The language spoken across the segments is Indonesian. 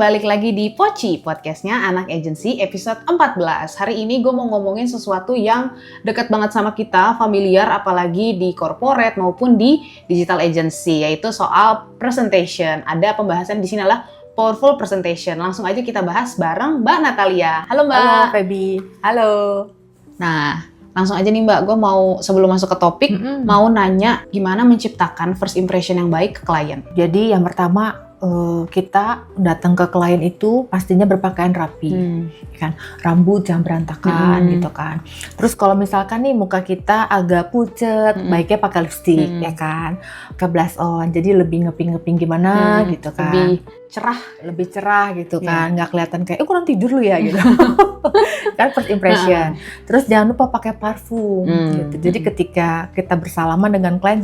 balik lagi di Poci, podcastnya Anak Agency episode 14. Hari ini gue mau ngomongin sesuatu yang deket banget sama kita, familiar apalagi di corporate maupun di digital agency, yaitu soal presentation. Ada pembahasan di sini adalah powerful presentation. Langsung aja kita bahas bareng Mbak Natalia. Halo Mbak. Halo Feby. Halo. Nah, langsung aja nih Mbak, gue mau sebelum masuk ke topik, mau nanya gimana menciptakan first impression yang baik ke klien. Jadi yang pertama, kita datang ke klien itu pastinya berpakaian rapi, kan? Rambut jangan berantakan gitu kan. Terus kalau misalkan nih muka kita agak pucet, baiknya pakai lipstick ya kan, pakai blush on, jadi lebih ngeping-ngeping gimana gitu kan. Lebih cerah gitu kan, nggak kelihatan kayak kurang tidur lu ya gitu. Kan first impression. Terus jangan lupa pakai parfum gitu. Jadi ketika kita bersalaman dengan klien,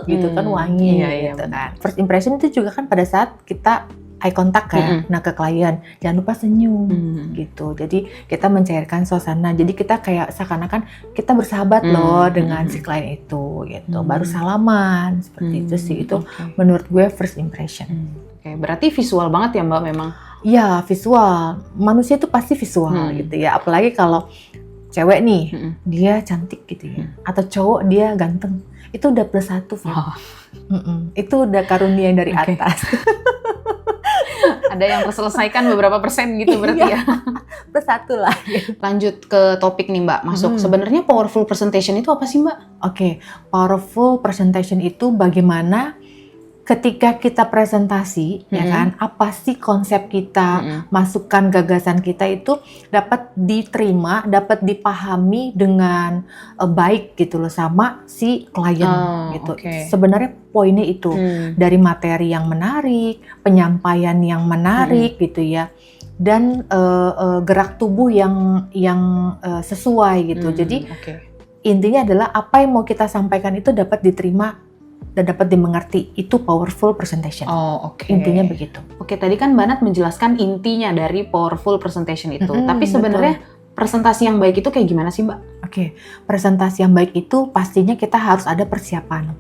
gitu kan wangi gitu kan. First impression itu juga kan pada saat kita eye contact kan, nah ke klien jangan lupa senyum gitu. Jadi kita mencairkan suasana. Jadi kita kayak seakan-akan kita bersahabat loh dengan si klien itu gitu. Baru salaman seperti itu sih. Itu menurut gue first impression. Oke, berarti visual banget ya Mbak memang? Iya, visual. Manusia itu pasti visual gitu ya. Apalagi kalau cewek nih, dia cantik gitu ya. Atau cowok dia ganteng. Itu udah plus satu, Itu udah karunia dari atas. Ada yang terselesaikan beberapa persen gitu berarti ya? Plus satu lah. Lanjut ke topik nih Mbak, masuk. Sebenarnya powerful presentation itu apa sih Mbak? Oke, powerful presentation itu bagaimana ketika kita presentasi, ya kan, apa sih konsep kita, masukan gagasan kita itu dapat diterima, dapat dipahami dengan baik gitu loh sama si klien gitu. Sebenarnya poinnya itu dari materi yang menarik, penyampaian yang menarik gitu ya, dan gerak tubuh yang sesuai gitu. Jadi intinya adalah apa yang mau kita sampaikan itu dapat diterima dan dapat dimengerti, itu powerful presentation. Intinya begitu. Tadi kan Mbak Nat menjelaskan intinya dari powerful presentation itu. Tapi sebenarnya presentasi yang baik itu kayak gimana sih Mbak? Presentasi yang baik itu pastinya kita harus ada persiapan,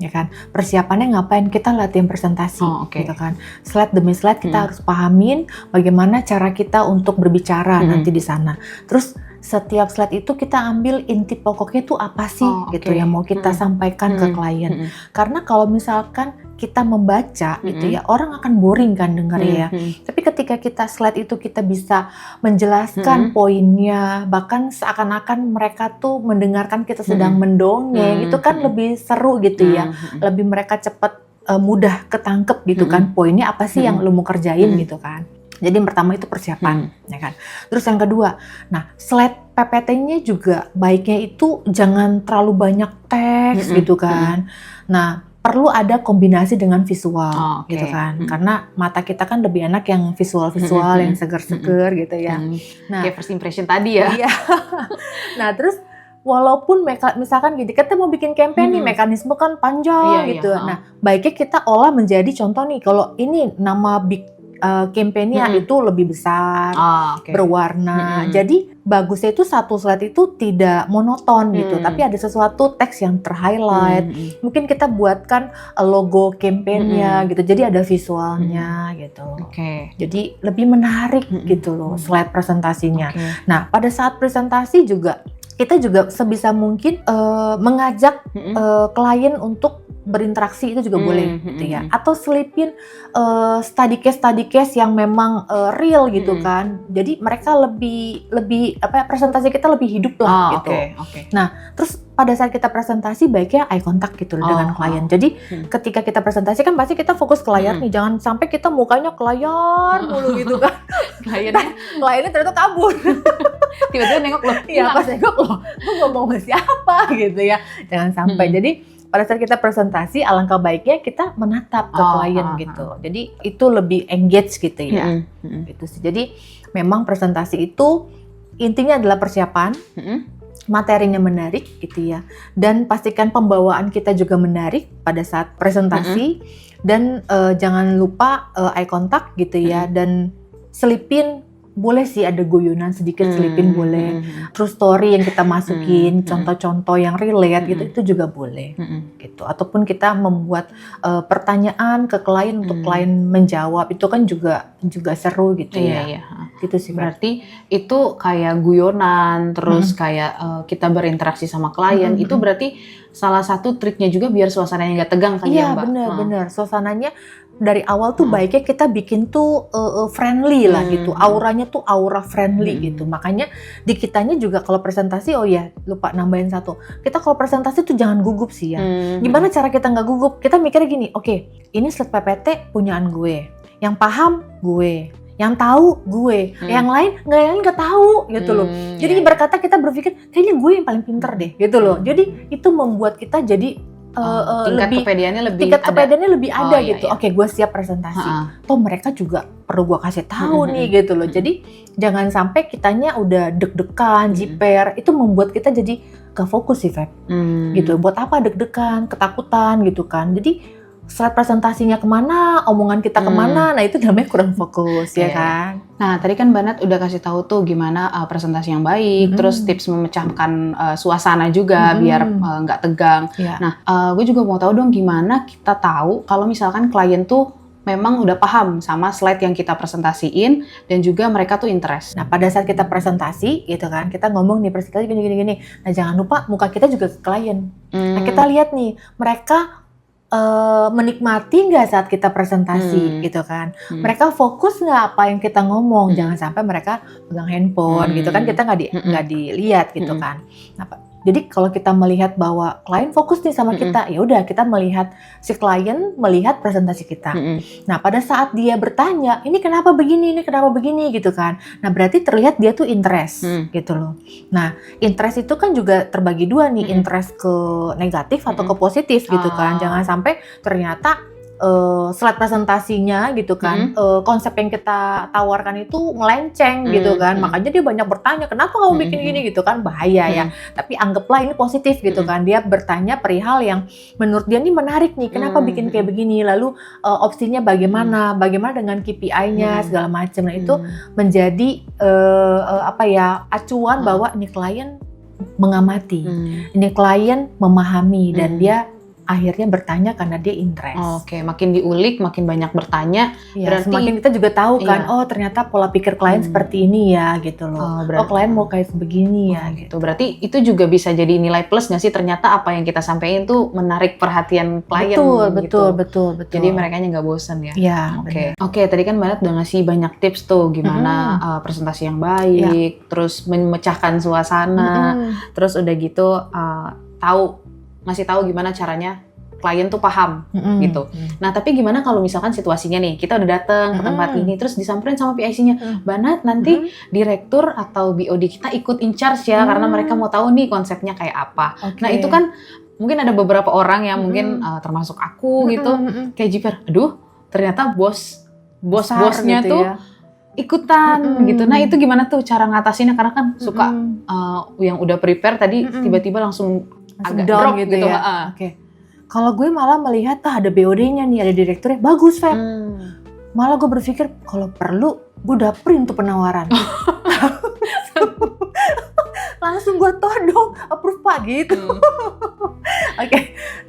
ya kan? Persiapannya ngapain? Kita latihan presentasi, gitu kan? Slide demi slide kita harus pahamin bagaimana cara kita untuk berbicara nanti di sana. Terus setiap slide itu kita ambil inti pokoknya itu apa sih gitu yang mau kita sampaikan ke klien. Karena kalau misalkan kita membaca gitu ya, orang akan boring kan denger ya. Tapi ketika kita slide itu kita bisa menjelaskan poinnya, bahkan seakan-akan mereka tuh mendengarkan kita sedang mendongeng, itu kan lebih seru gitu ya. Lebih mereka cepat mudah ketangkep gitu kan, poinnya apa sih yang lu mau kerjain gitu kan. Jadi yang pertama itu persiapan, ya kan. Terus yang kedua, nah slide PPT-nya juga baiknya itu jangan terlalu banyak teks gitu kan. Nah perlu ada kombinasi dengan visual gitu kan. Karena mata kita kan lebih enak yang visual-visual, yang seger-seger gitu ya. Nah kayak first impression tadi ya. Iya. Nah terus walaupun misalkan gitu, kita mau bikin campaign nih, mekanisme kan panjang gitu. Nah baiknya kita olah menjadi contoh nih, kalau ini nama campaign-nya itu lebih besar, berwarna. Jadi bagusnya itu satu slide itu tidak monoton gitu, tapi ada sesuatu teks yang ter-highlight. Mungkin kita buatkan logo campaign-nya gitu, jadi ada visualnya gitu. Jadi lebih menarik gitu loh slide presentasinya. Nah pada saat presentasi juga kita juga sebisa mungkin mengajak klien untuk berinteraksi, itu juga boleh gitu ya. Atau selipin study case yang memang real gitu kan. Jadi mereka lebih presentasi kita lebih hidup lah gitu. Nah, terus pada saat kita presentasi baiknya eye contact gitu dengan klien. Jadi ketika kita presentasi kan pasti kita fokus ke layar nih, jangan sampai kita mukanya ke layar mulu gitu kan. Kliennya ternyata kabur. Tiba-tiba nengok loh. Iya, pas nengok loh, lu ngomong sama siapa gitu ya. Jangan sampai. Jadi pada saat kita presentasi, alangkah baiknya kita menatap ke klien gitu. Jadi itu lebih engage gitu ya. Gitu sih. Jadi memang presentasi itu intinya adalah persiapan, materinya menarik gitu ya. Dan pastikan pembawaan kita juga menarik pada saat presentasi. Dan jangan lupa eye contact gitu ya. Dan selipin boleh sih ada guyonan sedikit selipin boleh. True story yang kita masukin, contoh-contoh yang relate gitu itu juga boleh. Gitu. Ataupun kita membuat pertanyaan ke klien untuk klien menjawab, itu kan juga seru gitu ya. Iya. Gitu sih. Berarti itu kayak guyonan, terus kayak kita berinteraksi sama klien, itu berarti salah satu triknya juga biar suasananya nggak tegang kali ya, Mbak? Iya, benar. Suasananya dari awal tuh baiknya kita bikin tuh friendly lah gitu. Auranya tuh aura friendly gitu. Makanya di kitanya juga kalau presentasi, oh ya lupa nambahin satu. Kita kalau presentasi tuh jangan gugup sih ya. Gimana cara kita nggak gugup? Kita mikirnya gini, oke, ini slide PPT punyaan gue. Yang paham gue. Yang tahu gue, yang lain nggak tahu gitu loh. Jadi berkata kita berpikir kayaknya gue yang paling pinter deh gitu loh. Jadi itu membuat kita jadi tingkat kepedeannya lebih ada gitu. Oke, gue siap presentasi. Toh mereka juga perlu gue kasih tahu nih gitu loh. Jadi jangan sampai kitanya udah deg-degan, jiper, itu membuat kita jadi gak fokus sih, Feb. Gitu. Buat apa deg-degan, ketakutan gitu kan. Jadi slide presentasinya kemana, omongan kita kemana, nah itu namanya kurang fokus ya kan. Nah tadi kan Mbak Nat udah kasih tahu tuh gimana presentasi yang baik, terus tips memecahkan suasana juga biar nggak tegang. Nah gue juga mau tahu dong gimana kita tahu kalau misalkan klien tuh memang udah paham sama slide yang kita presentasiin dan juga mereka tuh interest. Nah pada saat kita presentasi gitu kan, kita ngomong nih presentasi gini. Nah jangan lupa muka kita juga ke klien. Nah kita lihat nih mereka menikmati nggak saat kita presentasi gitu kan, mereka fokus nggak apa yang kita ngomong, jangan sampai mereka pegang handphone gitu kan, kita nggak dilihat gitu kan. Jadi kalau kita melihat bahwa klien fokus nih sama kita, ya udah kita melihat si klien melihat presentasi kita. Nah pada saat dia bertanya, ini kenapa begini gitu kan. Nah berarti terlihat dia tuh interest gitu loh. Nah interest itu kan juga terbagi dua nih, interest ke negatif atau ke positif gitu kan. Jangan sampai ternyata slide presentasinya gitu kan, konsep yang kita tawarkan itu melenceng gitu kan, makanya dia banyak bertanya, kenapa kamu bikin gini gitu kan, bahaya ya. Tapi anggaplah ini positif gitu kan, dia bertanya perihal yang menurut dia ini menarik nih, kenapa bikin kayak begini, lalu opsinya bagaimana dengan KPI-nya segala macam. Nah itu menjadi acuan bahwa ini klien mengamati, ini klien memahami dan dia akhirnya bertanya karena dia interest. Oke, makin diulik, makin banyak bertanya. Ya, berarti semakin kita juga tahu kan, oh ternyata pola pikir klien seperti ini ya gitu loh. Klien mau kayak begini ya gitu. Berarti itu juga bisa jadi nilai plus nggak sih? Ternyata apa yang kita sampaikan tuh menarik perhatian klien. Betul. Jadi mereka nggak bosan ya. Iya. Oke, tadi kan Mbak Nat udah ngasih banyak tips tuh gimana presentasi yang baik, terus memecahkan suasana, terus udah gitu ngasih tahu gimana caranya klien tuh paham gitu. Nah tapi gimana kalau misalkan situasinya nih kita udah datang ke tempat ini terus disamperin sama PIC-nya, Mbak Nat nanti direktur atau BOD kita ikut in charge ya karena mereka mau tahu nih konsepnya kayak apa. Nah itu kan mungkin ada beberapa orang yang mungkin termasuk aku gitu kayak jiper, aduh ternyata bosnya gitu tuh ya, ikutan gitu. Nah itu gimana tuh cara ngatasinnya, karena kan suka yang udah prepare tadi tiba-tiba langsung agak drop gitu ya. Kalau gue malah melihat ada BOD-nya nih, ada direkturnya, bagus Feb. Malah gue berpikir kalau perlu gue udah print tuh penawaran. Langsung gue todong, approve Pak gitu.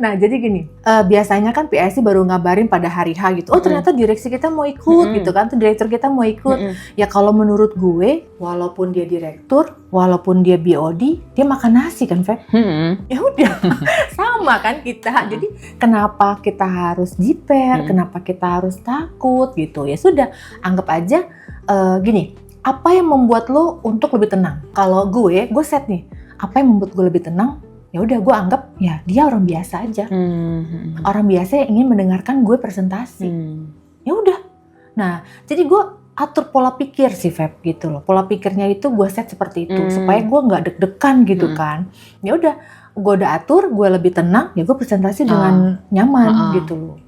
Nah jadi gini, biasanya kan PIC baru ngabarin pada hari H gitu, oh ternyata direksi kita mau ikut gitu kan, tuh direktur kita mau ikut. Ya kalau menurut gue, walaupun dia direktur, walaupun dia BOD, dia makan nasi kan Feb. Ya udah, sama kan kita. Jadi kenapa kita harus jiper, kenapa kita harus takut gitu. Ya sudah, anggap aja gini, apa yang membuat lo untuk lebih tenang? Kalau gue set nih, apa yang membuat gue lebih tenang? Ya udah, gue anggap ya dia orang biasa aja. Orang biasa yang ingin mendengarkan gue presentasi. Ya udah. Nah, jadi gue atur pola pikir sih Feb gitu loh. Pola pikirnya itu gue set seperti itu supaya gue nggak deg-degan gitu kan. Ya udah, gue udah atur, gue lebih tenang, ya gue presentasi dengan nyaman gitu loh.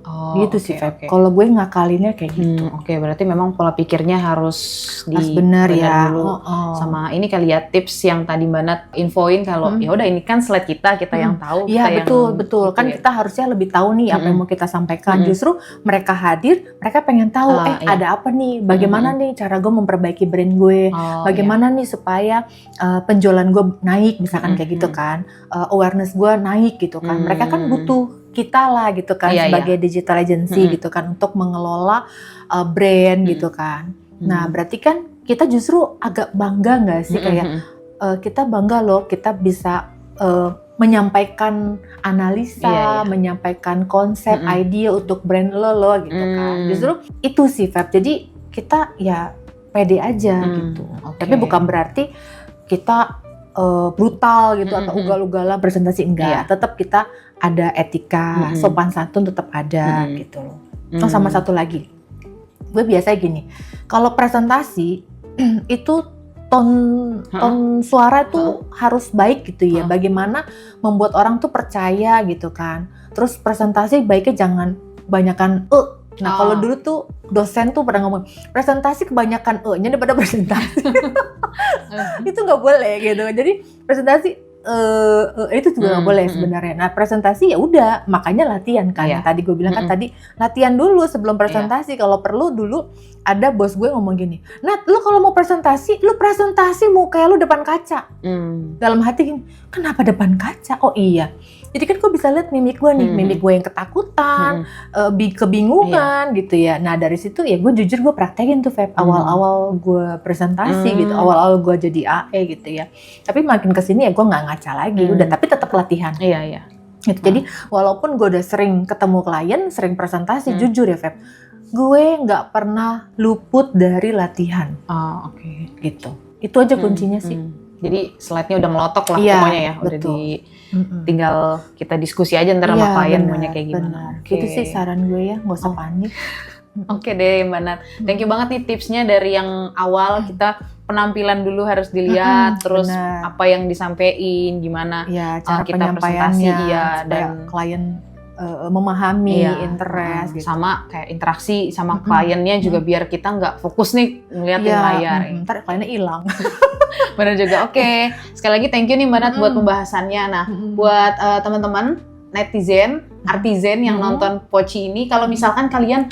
Oh, gitu oke, sih, Feb. oke. Kalau gue ngakalinnya kayak gitu. Oke, berarti memang pola pikirnya harus Harus bener ya. dulu. Sama ini kali ya tips yang tadi Mbak Nat infoin kalau ya udah ini kan slide kita yang tahu. Iya, betul. Kan ya. kita harusnya lebih tahu nih apa yang mau kita sampaikan. Justru mereka hadir, mereka pengen tahu ada apa nih, bagaimana nih cara gue memperbaiki brand gue, bagaimana nih supaya penjualan gue naik misalkan kayak gitu kan, awareness gue naik gitu kan. Mereka kan butuh kita lah gitu kan sebagai digital agency gitu kan untuk mengelola brand gitu kan. Nah, berarti kan kita justru agak bangga nggak sih kayak kita bangga loh kita bisa menyampaikan analisa, menyampaikan konsep, ide untuk brand lo gitu kan. Justru itu sih Feb. Jadi kita ya pede aja gitu. Tapi bukan berarti kita brutal gitu atau ugal-ugalan presentasi enggak. Tetap kita ada etika, sopan santun tetap ada gitu loh. Sama satu lagi, gue biasa gini, kalau presentasi itu ton suara tuh harus baik gitu ya. Bagaimana membuat orang tuh percaya gitu kan. Terus presentasi baiknya jangan kebanyakan Nah kalau dulu tuh dosen tuh pernah ngomong presentasi kebanyakan nya daripada presentasi. Itu nggak boleh gitu. Jadi presentasi itu juga nggak boleh sebenarnya. Nah presentasi ya udah, makanya latihan kan. Yang tadi gue bilang kan tadi latihan dulu sebelum presentasi. Kalau perlu dulu ada bos gue ngomong gini, Nat, lu kalau mau presentasi, lu presentasi muka lu depan kaca. Dalam hati gini, kenapa depan kaca? Oh iya. Jadi kan gue bisa lihat mimik gue nih, mimik gue yang ketakutan, kebingungan gitu ya. Nah dari situ ya gue jujur gue praktekin tuh Feb, awal-awal gue presentasi gitu, awal-awal gue jadi AE gitu ya. Tapi makin kesini ya gue nggak ngaca lagi, udah tapi tetap latihan. Iya. Gitu. Jadi walaupun gue udah sering ketemu klien, sering presentasi, jujur ya Feb, gue nggak pernah luput dari latihan. Oke. Gitu. Itu aja kuncinya sih. Jadi slide-nya udah ngelotok lah pokoknya ya. Udah tinggal kita diskusi aja ntar sama klien maunya kayak gimana. Itu sih saran gue ya, nggak usah panik. Oke deh Mbak Nat. Thank you banget nih tipsnya dari yang awal kita penampilan dulu harus dilihat, terus apa yang disampaikan, gimana cara kita presentasi dan klien memahami interest gitu. Sama kayak interaksi sama kliennya juga biar kita nggak fokus nih ngeliatin layar. Ntar kliennya hilang. Benar juga. Oke. Sekali lagi thank you nih Mbak Nat buat pembahasannya. Nah, buat teman-teman netizen, artizen yang nonton Poci ini, kalau misalkan kalian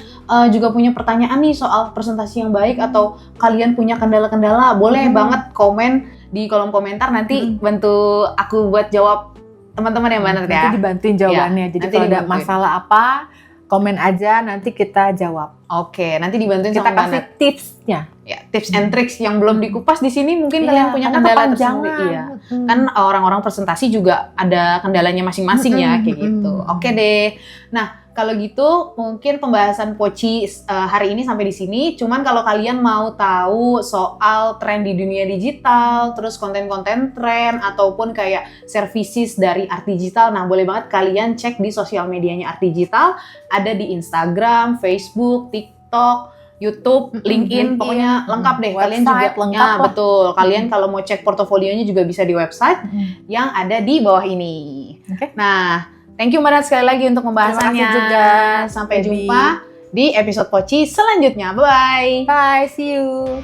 juga punya pertanyaan nih soal presentasi yang baik atau kalian punya kendala-kendala, boleh banget komen di kolom komentar, nanti bantu aku buat jawab teman-teman yang Mbak Nat ya. Nanti dibantuin jawabannya. Jadi kalau ada masalah apa, komen aja nanti kita jawab. Oke, nanti dibantuin kita sama Mbak Nat. Kita kasih tipsnya. Ya, tips and tricks yang belum dikupas di sini mungkin kalian punya kendala tersendiri. Iya. Kan orang-orang presentasi juga ada kendalanya masing-masing ya kayak gitu. Oke deh. Nah, kalau gitu mungkin pembahasan Poci hari ini sampai di sini. Cuman kalau kalian mau tahu soal tren di dunia digital, terus konten-konten tren ataupun kayak services dari Art Digital, nah boleh banget kalian cek di sosial medianya Art Digital, ada di Instagram, Facebook, TikTok, YouTube, LinkedIn, pokoknya lengkap deh. Kalian juga lengkap lah. Betul. Kalian kalau mau cek portofolionya juga bisa di website yang ada di bawah ini. Nah, thank you Mbak Nat sekali lagi untuk pembahasannya. Terima kasih juga. Sampai jumpa di episode Poci selanjutnya. Bye. Bye, see you.